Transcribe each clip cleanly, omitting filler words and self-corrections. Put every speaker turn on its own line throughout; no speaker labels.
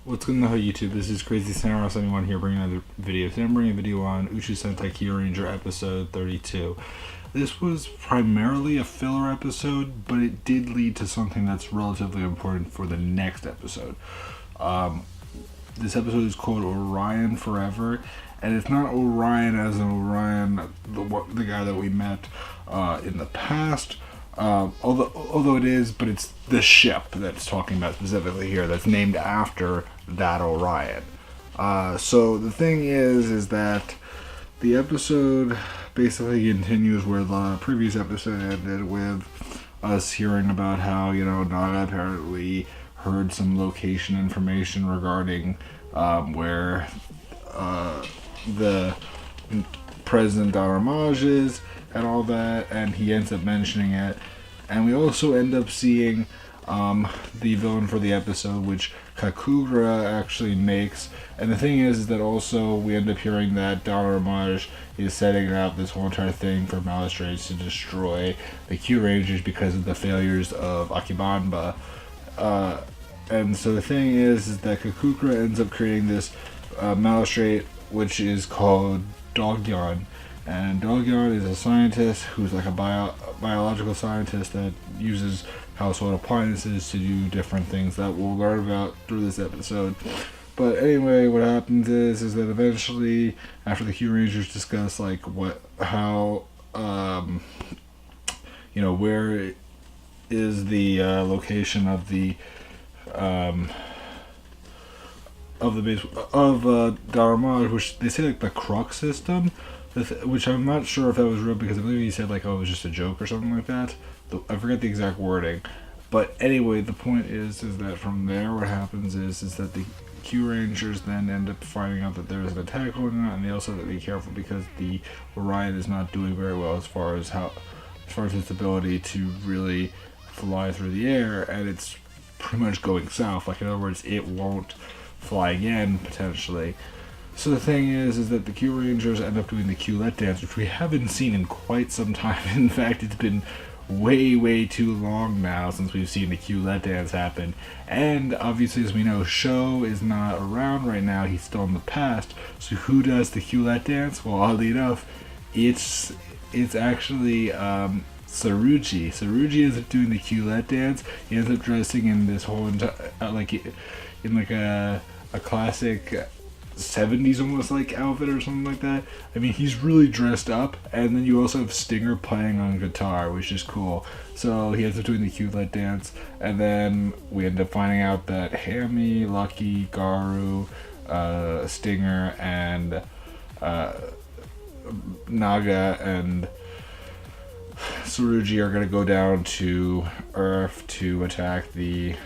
What's going on YouTube? This is Crazy Samurai 71 here bringing another video. Today I'm bringing a video on Uchuu Sentai Kyuranger episode 32. This was primarily a filler episode, but it did lead to something that's relatively important for the next episode. This episode is called Orion Forever, and it's not Orion as in Orion, the guy that we met in the past. Although it is, but it's the ship that's talking about specifically here that's named after that Orion. So the thing is that the episode basically continues where the previous episode ended, with us hearing about how, Naga apparently heard some location information regarding where the President Daramaj is and all that, and he ends up mentioning it. And we also end up seeing the villain for the episode, which Kakura actually makes. And the thing is that also we end up hearing that Daramaj is setting up this whole entire thing for Malastrates to destroy the Kyurangers because of the failures of Akibanba. And so the thing is that Kakura ends up creating this Malastrate, which is called Dogyon. And Dogyon is a scientist who's like a biological scientist that uses household appliances to do different things that we'll learn about through this episode. But anyway, what happens is that eventually, after the Kyurangers discuss where is the location of the base of Daramaj, which they say like the Crux system. Which I'm not sure if that was real, because I believe he said it was just a joke or something like that. I forget the exact wording. But anyway, the point is that from there what happens is that the Kyurangers then end up finding out that there's an attack going on, and they also have to be careful because the Orion is not doing very well as far as its ability to really fly through the air, and it's pretty much going south. In other words, it won't fly again, potentially. So the thing is that the Kyurangers end up doing the Q-Let dance, which we haven't seen in quite some time. In fact, it's been way too long now since we've seen the Q-Let dance happen. And obviously, as we know, Sho is not around right now. He's still in the past. So who does the Q-Let dance? Well, oddly enough, it's actually Tsurugi. Tsurugi ends up doing the Q-Let dance. He ends up dressing in this whole a classic 70s almost outfit or something like that. I mean, he's really dressed up, and then you also have Stinger playing on guitar, which is cool. So he ends up doing the Q-Let dance, and then we end up finding out that Hammy, Lucky, Garu, Stinger, and Naga and Tsurugi are going to go down to Earth to attack the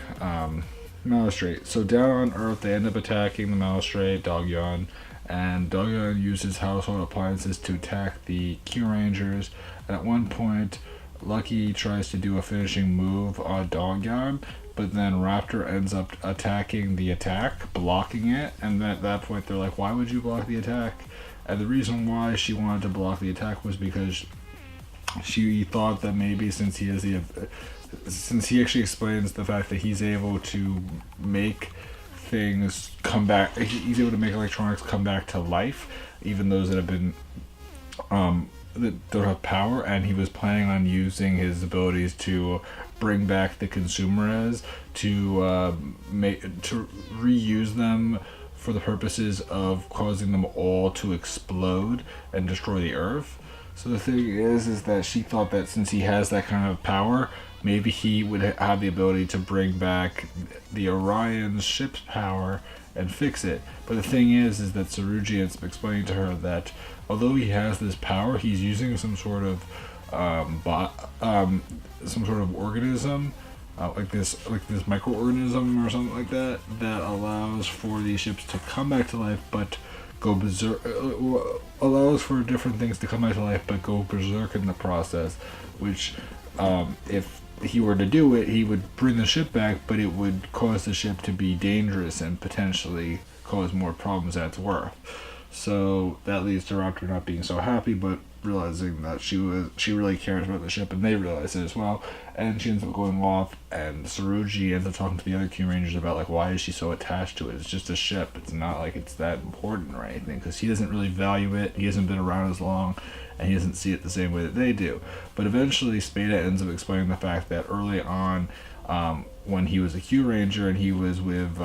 Malastrate. So down on Earth, they end up attacking the Malastrate, Dogyon, and Dogyon uses household appliances to attack the Kyurangers. And at one point, Lucky tries to do a finishing move on Dogyon, but then Raptor ends up attacking the attack, blocking it. And at that point, they're like, "Why would you block the attack?" And the reason why she wanted to block the attack was because she thought that maybe since he actually explains the fact that he's able to make things come back, he's able to make electronics come back to life, even those that have been that don't have power, and he was planning on using his abilities to bring back the consumeras to reuse them for the purposes of causing them all to explode and destroy the Earth. So the thing is that she thought that since he has that kind of power, maybe he would have the ability to bring back the Orion's ship's power and fix it. But the thing is that Tsurugi is explaining to her that although he has this power, he's using some sort of organism, like this microorganism or something like that, that allows for these ships to come back to life, but go berserk. Allows for different things to come back to life, but go berserk in the process. Which, if he were to do it, he would bring the ship back, but it would cause the ship to be dangerous and potentially cause more problems than it's worth. So that leads to Raptor not being so happy, but realizing that she really cares about the ship, and they realize it as well. And she ends up going off, and Tsurugi ends up talking to the other Kyurangers about like, why is she so attached to it? It's just a ship. It's not like it's that important or anything, because he doesn't really value it. He hasn't been around as long, and he doesn't see it the same way that they do. But eventually Spada ends up explaining the fact that early on, when he was a Kyuranger and he was with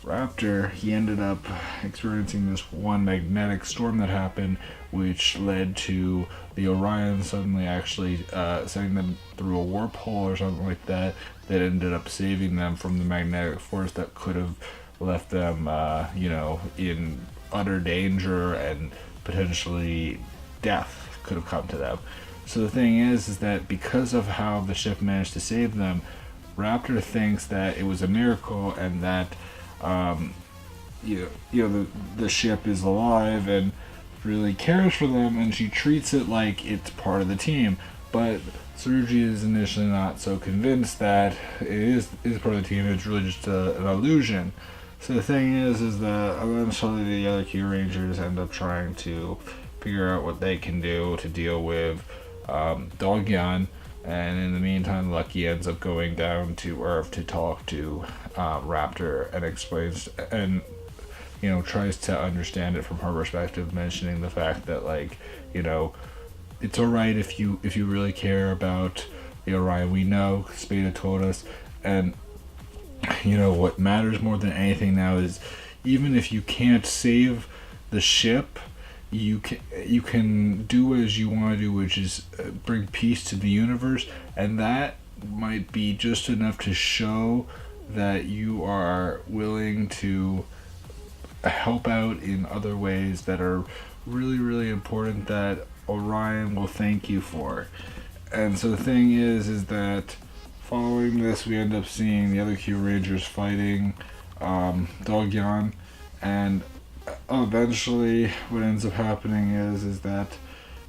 Raptor, he ended up experiencing this one magnetic storm that happened, which led to the Orion suddenly actually sending them through a warp hole or something like that, that ended up saving them from the magnetic force that could have left them, in utter danger, and potentially death could have come to them. So the thing is that because of how the ship managed to save them, Raptor thinks that it was a miracle, and that the ship is alive and really cares for them, and she treats it like it's part of the team. But Tsurugi is initially not so convinced that it is part of the team. It's really just an illusion. So the thing is that eventually the other Kyurangers end up trying to figure out what they can do to deal with Dogyan. And in the meantime, Lucky ends up going down to Earth to talk to Raptor, and explains and tries to understand it from her perspective, mentioning the fact that it's alright if you really care about the Orion. We know, Spada told us, and what matters more than anything now is, even if you can't save the ship, you can do as you want to do, which is bring peace to the universe, and that might be just enough to show that you are willing to help out in other ways that are really, really important, that Orion will thank you for. And so the thing is that following this, we end up seeing the other Kyurangers fighting Dogyan, and eventually what ends up happening is that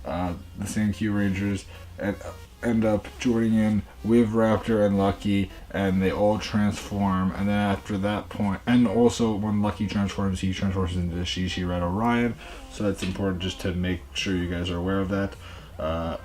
the same Kyurangers end up joining in with Raptor and Lucky, and they all transform. And then after that point, and also when Lucky transforms, he transforms into Shishi Red Orion. So that's important just to make sure you guys are aware of that.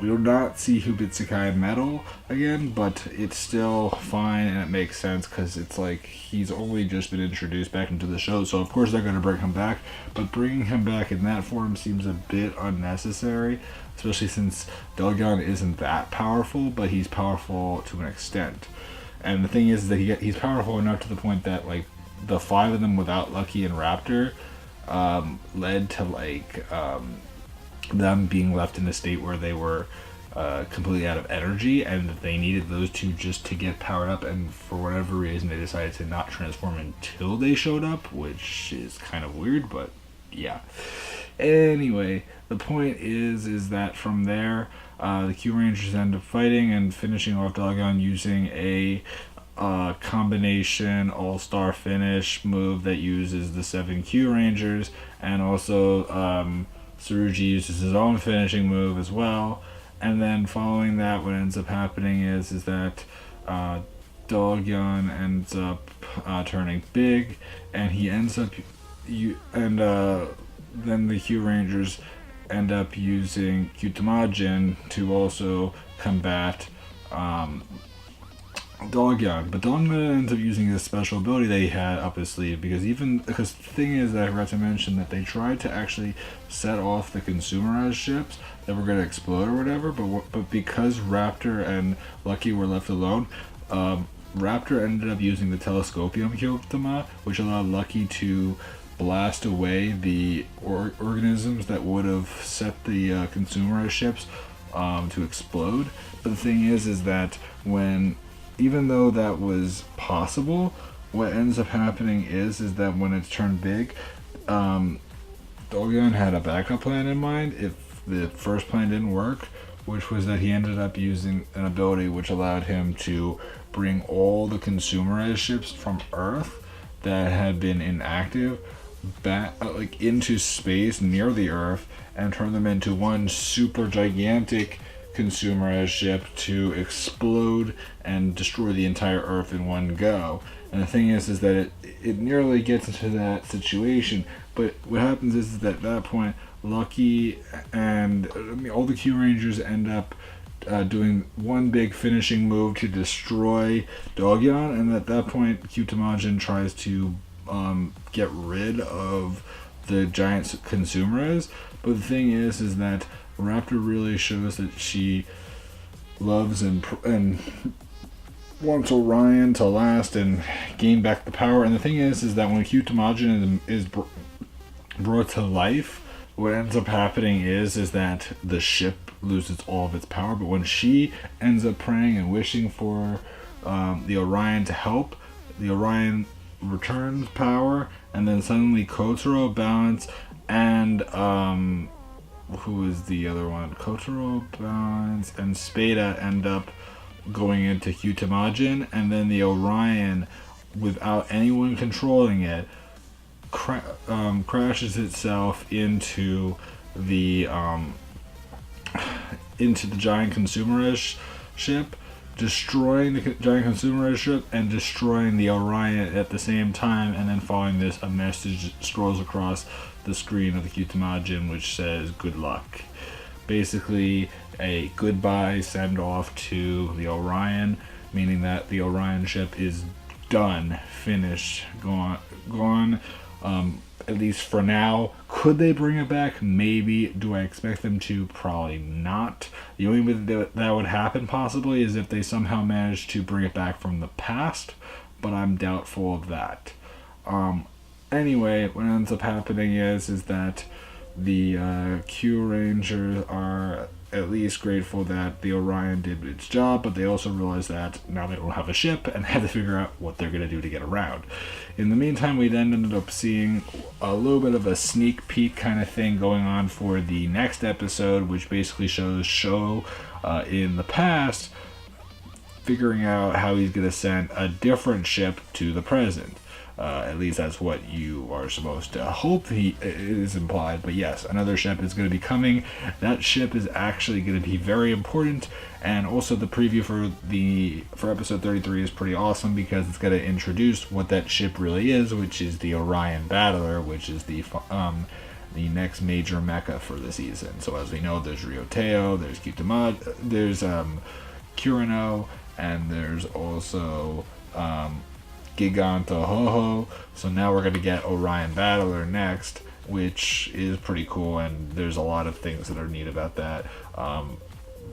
We will not see Hubitsukai Metal again, but it's still fine, and it makes sense because it's like he's only just been introduced back into the show, so of course they're going to bring him back. But bringing him back in that form seems a bit unnecessary, especially since Dogyan isn't that powerful, but he's powerful to an extent. And the thing is that he's powerful enough to the point that the 5 of them without Lucky and Raptor led to them being left in a state where they were completely out of energy, and they needed those two just to get powered up, and for whatever reason they decided to not transform until they showed up, which is kind of weird, but yeah. Anyway, the point is that from there, the Kyurangers end up fighting and finishing off Dogyan using a combination all-star finish move that uses the 7 Kyurangers, and also Tsurugi uses his own finishing move as well. And then following that, what ends up happening is that Dogyan ends up turning big, and he ends up then the Kyurangers end up using Kyutamajin to also combat Dogyan. But Dogyan ends up using this special ability that he had up his sleeve, because the thing is that I forgot to mention that they tried to actually set off the consumerized ships that were going to explode or whatever, but because Raptor and Lucky were left alone, Raptor ended up using the Telescopium Kyutama, which allowed Lucky to blast away the organisms that would have set the consumerized ships to explode. But the thing is that even though that was possible, what ends up happening is that when it's turned big, Dogyan had a backup plan in mind if the first plan didn't work, which was that he ended up using an ability which allowed him to bring all the consumerized ships from Earth that had been inactive back into space near the Earth, and turn them into one super gigantic consumerized ship to explode and destroy the entire Earth in one go. And the thing is that it nearly gets into that situation, but what happens is that at that point, Lucky and all the Kyurangers end up doing one big finishing move to destroy Dogyeon, and at that point, Kyutamajin tries to get rid of the giant consumeras. But the thing is that Raptor really shows that she loves and wants Orion to last and gain back the power. And the thing is that when Kyutamajin is brought to life, what ends up happening is that the ship loses all of its power. But when she ends up praying and wishing for the Orion to help, the Orion returns power, and then suddenly Kotaro, Balance, and who is the other one? Kotaro, Balance, and Spada end up going into Kyutamajin, and then the Orion, without anyone controlling it, crashes itself into the giant consumerist ship, destroying the giant consumerist ship and destroying the Orion at the same time. And then following this, a message scrolls across the screen of the Kyutamajin which says "Good luck." Basically, a goodbye send off to the Orion, meaning that the Orion ship is done, finished, gone. At least for now. Could they bring it back? Maybe. Do I expect them to? Probably not. The only way that would happen possibly is if they somehow manage to bring it back from the past, but I'm doubtful of that. Anyway, what ends up happening is that the Kyurangers are at least grateful that the Orion did its job, but they also realize that now they don't have a ship and have to figure out what they're going to do to get around. In the meantime, we then ended up seeing a little bit of a sneak peek kind of thing going on for the next episode, which basically shows Sho in the past figuring out how he's going to send a different ship to the present. At least that's what you are supposed to hope it is implied. But yes, another ship is going to be coming. That ship is actually going to be very important. And also the preview for episode 33 is pretty awesome because it's going to introduce what that ship really is, which is the Orion Battler, which is the next major mecha for the season. So as we know, there's Ryoteo, there's Kyutamajin, there's Kurano, and there's also Giganto Ho-Ho. So now we're going to get Orion Battler next, which is pretty cool, and there's a lot of things that are neat about that.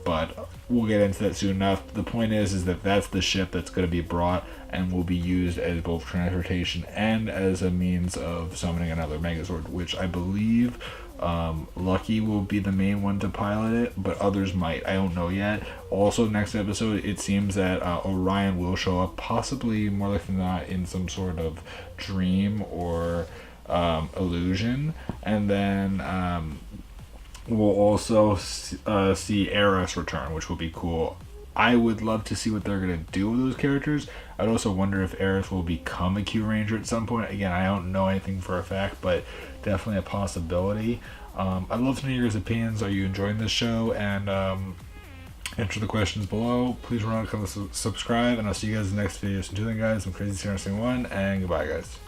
But we'll get into that soon enough. The point is that that's the ship that's going to be brought and will be used as both transportation and as a means of summoning another Megazord, which I believe Lucky will be the main one to pilot it, but others might. I don't know yet. Also, next episode, it seems that Orion will show up, possibly more likely than not, in some sort of dream or illusion. And then we'll also see Eris return, which will be cool. I would love to see what they're going to do with those characters. I'd also wonder if Eris will become a Kyuranger at some point. Again, I don't know anything for a fact, but definitely a possibility. I'd love to know your guys' opinions. Are you enjoying this show? And answer the questions below. Please remember to subscribe, and I'll see you guys in the next video. So until then, guys, I'm Crazy Sarah 1, and goodbye, guys.